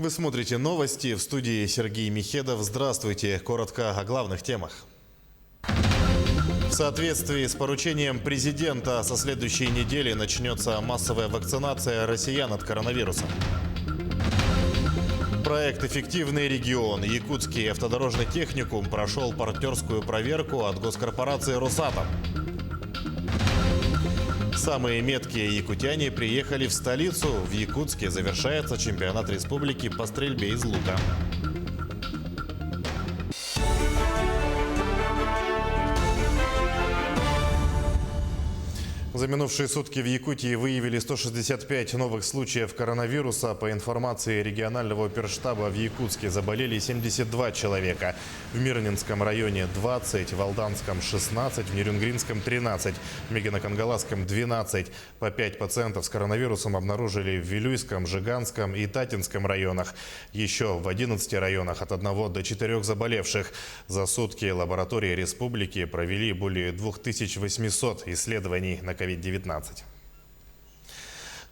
Вы смотрите новости. В студии Сергей Михедов. Здравствуйте. Коротко о главных темах. В соответствии с поручением президента со следующей недели начнется массовая вакцинация россиян от коронавируса. Проект «Эффективный регион» Якутский автодорожный техникум прошел партнерскую проверку от госкорпорации «Росатом». Самые меткие якутяне приехали в столицу. В Якутске завершается чемпионат республики по стрельбе из лука. За минувшие сутки в Якутии выявили 165 новых случаев коронавируса. По информации регионального оперштаба, в Якутске заболели 72 человека. В Мирнинском районе 20, в Алданском 16, в Нерюнгринском 13, в Мегино-Кангаласском 12. По 5 пациентов с коронавирусом обнаружили в Вилюйском, Жиганском и Татинском районах. Еще в 11 районах от 1 до 4 заболевших. За сутки лаборатории республики провели более 2800 исследований на COVID-19.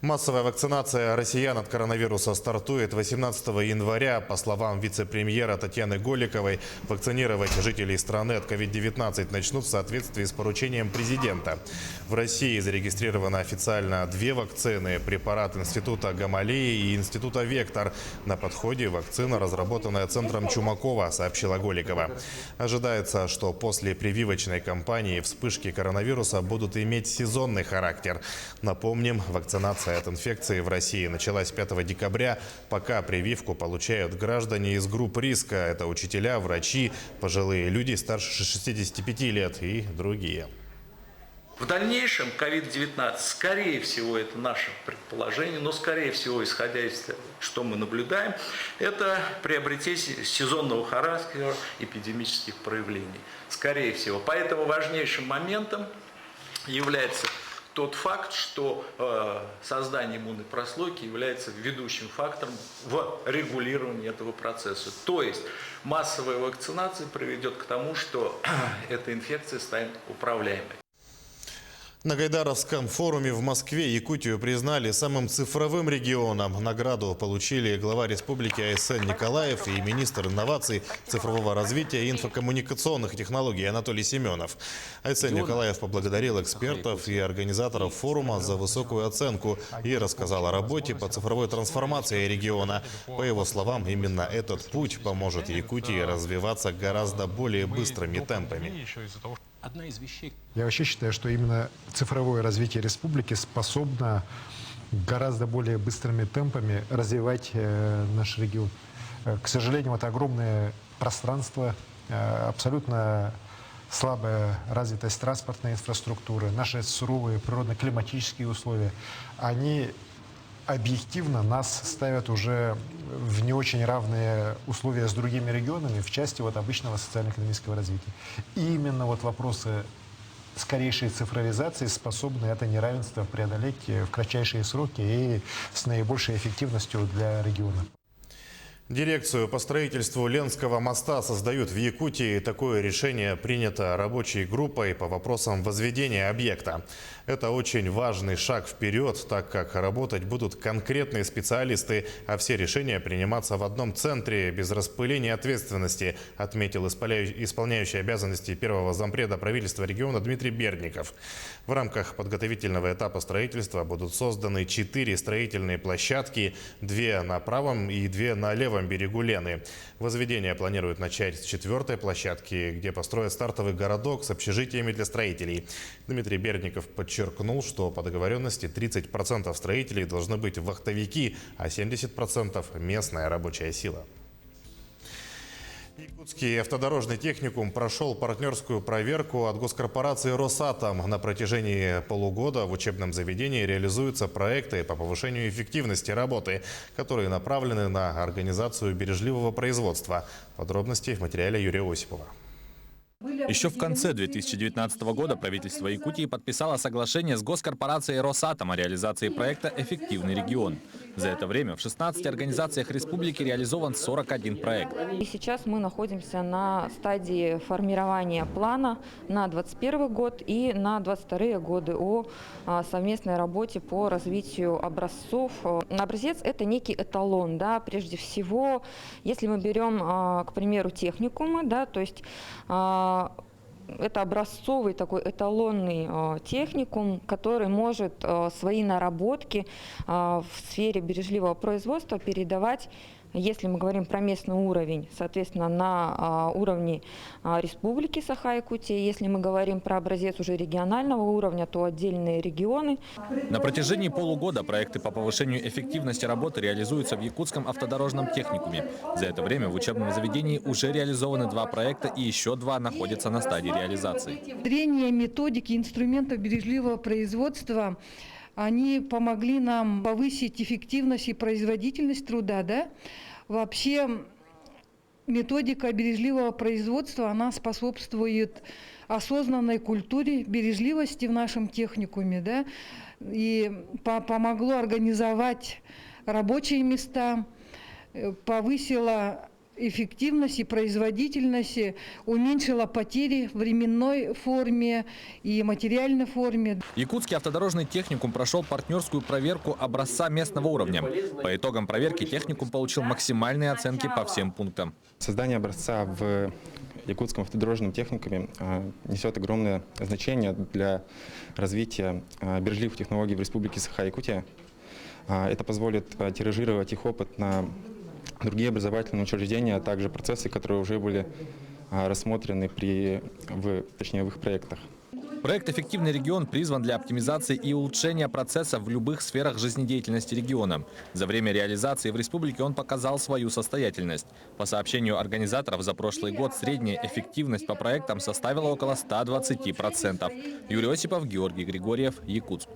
Массовая вакцинация россиян от коронавируса стартует 18 января. По словам вице-премьера Татьяны Голиковой, вакцинировать жителей страны от COVID-19 начнут в соответствии с поручением президента. В России зарегистрировано официально 2 вакцины – препарат Института Гамалеи и Института Вектор. На подходе вакцина, разработанная Центром Чумакова, сообщила Голикова. Ожидается, что после прививочной кампании вспышки коронавируса будут иметь сезонный характер. Напомним, вакцинация от инфекции в России началась 5 декабря. Пока прививку получают граждане из групп риска. Это учителя, врачи, пожилые люди старше 65 лет и другие. В дальнейшем COVID-19, скорее всего, это наше предположение, но скорее всего, исходя из того, что мы наблюдаем, это приобретение сезонного характера эпидемических проявлений. Скорее всего. Поэтому важнейшим моментом является тот факт, что создание иммунной прослойки является ведущим фактором в регулировании этого процесса. То есть массовая вакцинация приведет к тому, что эта инфекция станет управляемой. На Гайдаровском форуме в Москве Якутию признали самым цифровым регионом. Награду получили глава республики А.С.Н. Николаев и министр инноваций, цифрового развития и инфокоммуникационных технологий Анатолий Семенов. А.С.Н. Николаев поблагодарил экспертов и организаторов форума за высокую оценку и рассказал о работе по цифровой трансформации региона. По его словам, именно этот путь поможет Якутии развиваться гораздо более быстрыми темпами. Одна из вещей. Я вообще считаю, что именно цифровое развитие республики способно гораздо более быстрыми темпами развивать наш регион. К сожалению, это огромное пространство, абсолютно слабая развитость транспортной инфраструктуры, наши суровые природно-климатические условия, они объективно нас ставят уже в не очень равные условия с другими регионами в части обычного социально-экономического развития. И именно вопросы скорейшей цифровизации способны это неравенство преодолеть в кратчайшие сроки и с наибольшей эффективностью для региона. Дирекцию по строительству Ленского моста создают в Якутии. Такое решение принято рабочей группой по вопросам возведения объекта. Это очень важный шаг вперед, так как работать будут конкретные специалисты, а все решения приниматься в одном центре, без распыления ответственности, отметил исполняющий обязанности первого зампреда правительства региона Дмитрий Бердников. В рамках подготовительного этапа строительства будут созданы 4 строительные площадки, 2 на правом и 2 на левом берегу Лены. Возведение планируют начать с 4-й площадки, где построят стартовый городок с общежитиями для строителей. Дмитрий Бердников подчеркнул, что по договоренности 30% строителей должны быть вахтовики, а 70% – местная рабочая сила. Якутский автодорожный техникум прошел партнерскую проверку от госкорпорации «Росатом». На протяжении полугода в учебном заведении реализуются проекты по повышению эффективности работы, которые направлены на организацию бережливого производства. Подробности в материале Юрия Осипова. Еще в конце 2019 года правительство Якутии подписало соглашение с госкорпорацией «Росатом» о реализации проекта «Эффективный регион». За это время в 16 организациях республики реализован 41 проект. И сейчас мы находимся на стадии формирования плана на 2021 год и на 2022 годы о совместной работе по развитию образцов. Образец – это некий эталон, да, прежде всего, если мы берем, к примеру, техникумы, да, то есть это образцовый такой эталонный техникум, который может свои наработки в сфере бережливого производства передавать, если мы говорим про местный уровень, соответственно, на уровне республики Саха-Якутия. Если мы говорим про образец уже регионального уровня, то отдельные регионы. На протяжении полугода проекты по повышению эффективности работы реализуются в Якутском автодорожном техникуме. За это время в учебном заведении уже реализованы 2 проекта и еще 2 находятся на стадии реализации. Внедрение методики инструментов бережливого производства, они помогли нам повысить эффективность и производительность труда. Да? Вообще методика бережливого производства, она способствует осознанной культуре бережливости в нашем техникуме. Да? И помогло организовать рабочие места, повысило эффективность и производительность, уменьшила потери в временной форме и материальной форме. Якутский автодорожный техникум прошел партнерскую проверку образца местного уровня. По итогам проверки техникум получил максимальные оценки по всем пунктам. Создание образца в Якутском автодорожном техникуме несет огромное значение для развития бережливых технологий в Республике Саха-Якутия. Это позволит тиражировать их опыт на другие образовательные учреждения, а также процессы, которые уже были рассмотрены в их проектах. Проект «Эффективный регион» призван для оптимизации и улучшения процессов в любых сферах жизнедеятельности региона. За время реализации в республике он показал свою состоятельность. По сообщению организаторов, за прошлый год средняя эффективность по проектам составила около 120%. Юрий Осипов, Георгий Григорьев, Якутск.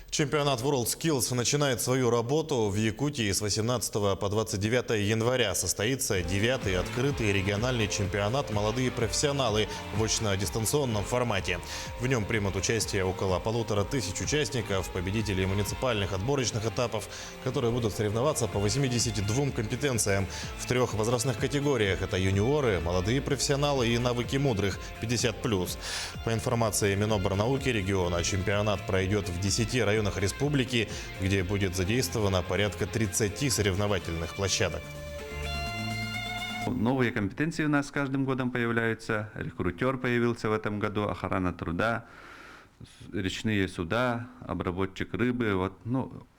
Чемпионат WorldSkills начинает свою работу в Якутии с 18 по 29 января. Состоится 9-й открытый региональный чемпионат «Молодые профессионалы» в очно-дистанционном формате. В нем примут участие около 1500 участников, победителей муниципальных отборочных этапов, которые будут соревноваться по 82 компетенциям в 3 возрастных категориях. Это юниоры, молодые профессионалы и навыки мудрых 50+. По информации Миноборнауки региона, чемпионат пройдет в 10 районах республики, где будет задействовано порядка 30 соревновательных площадок. Новые компетенции у нас с каждым годом появляются. Рекрутер появился в этом году, охрана труда, речные суда, обработчик рыбы.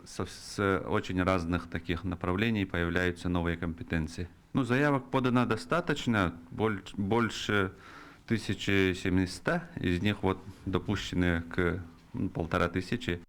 С очень разных таких направлений появляются новые компетенции. Заявок подано достаточно, больше 1700, из них допущены к 1500.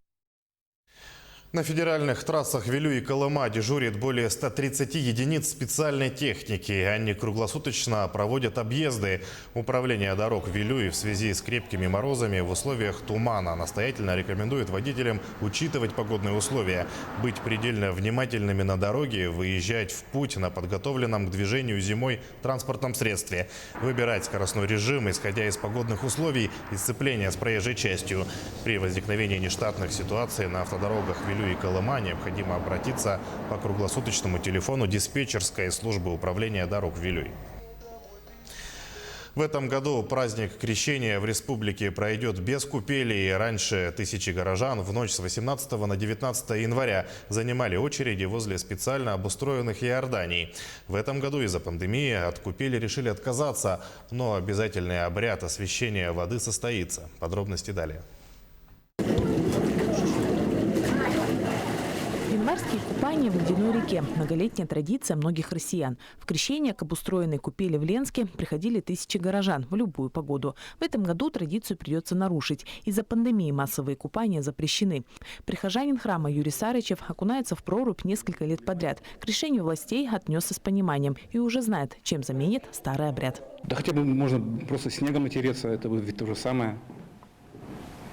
На федеральных трассах Вилю и Колыма дежурит более 130 единиц специальной техники. Они круглосуточно проводят объезды. Управление дорог Вилюи в связи с крепкими морозами в условиях тумана настоятельно рекомендует водителям учитывать погодные условия, быть предельно внимательными на дороге, выезжать в путь на подготовленном к движению зимой транспортном средстве, выбирать скоростной режим, исходя из погодных условий и сцепления с проезжей частью. При возникновении нештатных ситуаций на автодорогах Вилю и Колыма необходимо обратиться по круглосуточному телефону диспетчерской службы управления дорог Вилюй. В этом году праздник Крещения в республике пройдет без купелей. Раньше тысячи горожан в ночь с 18 на 19 января занимали очереди возле специально обустроенных иорданий. В этом году из-за пандемии от купели решили отказаться, но обязательный обряд освящения воды состоится. Подробности далее. Январские купания в ледяной реке – многолетняя традиция многих россиян. В крещение к обустроенной купели в Ленске приходили тысячи горожан в любую погоду. В этом году традицию придется нарушить. Из-за пандемии массовые купания запрещены. Прихожанин храма Юрий Сарычев окунается в прорубь несколько лет подряд. К решению властей отнесся с пониманием и уже знает, чем заменит старый обряд. Да хотя бы можно просто снегом натереться, это будет то же самое.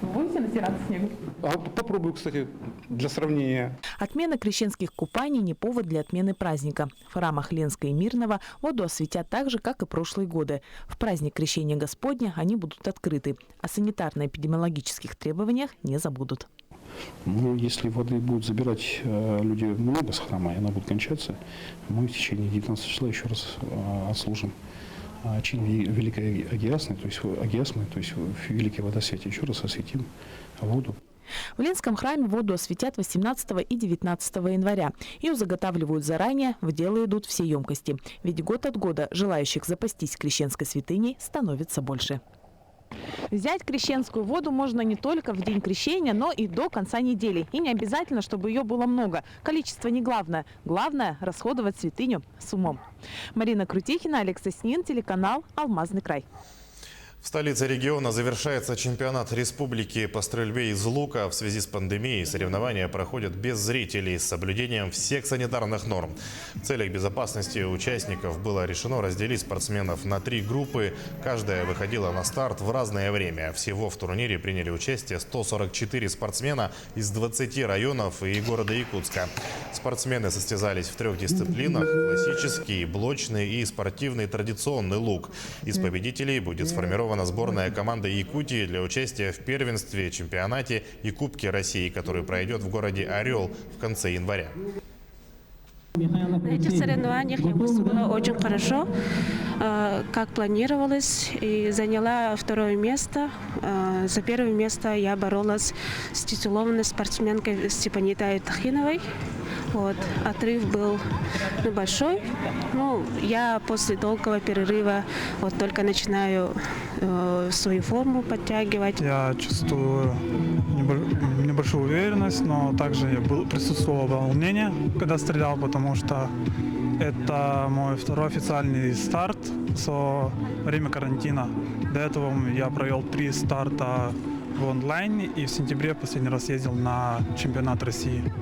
Будете Будете натираться снегом? Попробую, кстати, для сравнения. Отмена крещенских купаний не повод для отмены праздника. В храмах Ленска и Мирного воду осветят так же, как и прошлые годы. В праздник Крещения Господня они будут открыты, о санитарно-эпидемиологических требованиях не забудут. Ну, если воды будут забирать люди много с храма, и она будет кончаться, мы в течение 19 числа еще раз отслужим чин Великой Агиасмы, то есть Великой Водосвете. Еще раз осветим воду. В Ленском храме воду осветят 18 и 19 января. Ее заготавливают заранее, в дело идут все емкости. Ведь год от года желающих запастись крещенской святыней становится больше. Взять крещенскую воду можно не только в день крещения, но и до конца недели. И не обязательно, чтобы ее было много. Количество не главное. Главное – расходовать святыню с умом. Марина Крутихина, Олег Соснин, телеканал «Алмазный край». В столице региона завершается чемпионат республики по стрельбе из лука. В связи с пандемией соревнования проходят без зрителей с соблюдением всех санитарных норм. В целях безопасности участников было решено разделить спортсменов на 3 группы. Каждая выходила на старт в разное время. Всего в турнире приняли участие 144 спортсмена из 20 районов и города Якутска. Спортсмены состязались в 3 дисциплинах – классический, блочный и спортивный традиционный лук. Из победителей будет сформирован сборная команда Якутии для участия в первенстве, чемпионате и Кубке России, который пройдет в городе Орел в конце января. На этих соревнованиях я выступила очень хорошо, как планировалось, и заняла 2-е место. За 1-е место я боролась с титулованной спортсменкой Степанитой Тахиновой. Вот. Отрыв был небольшой. Я после долгого перерыва только начинаю свою форму подтягивать. Я чувствую небольшую уверенность, но также присутствовало волнение, когда стрелял, потому что это мой 2-й официальный старт со время карантина. До этого я провел 3 старта в онлайне и в сентябре последний раз ездил на чемпионат России.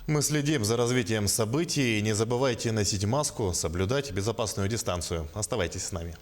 Мы следим за развитием событий. Не забывайте носить маску, соблюдать безопасную дистанцию. Оставайтесь с нами.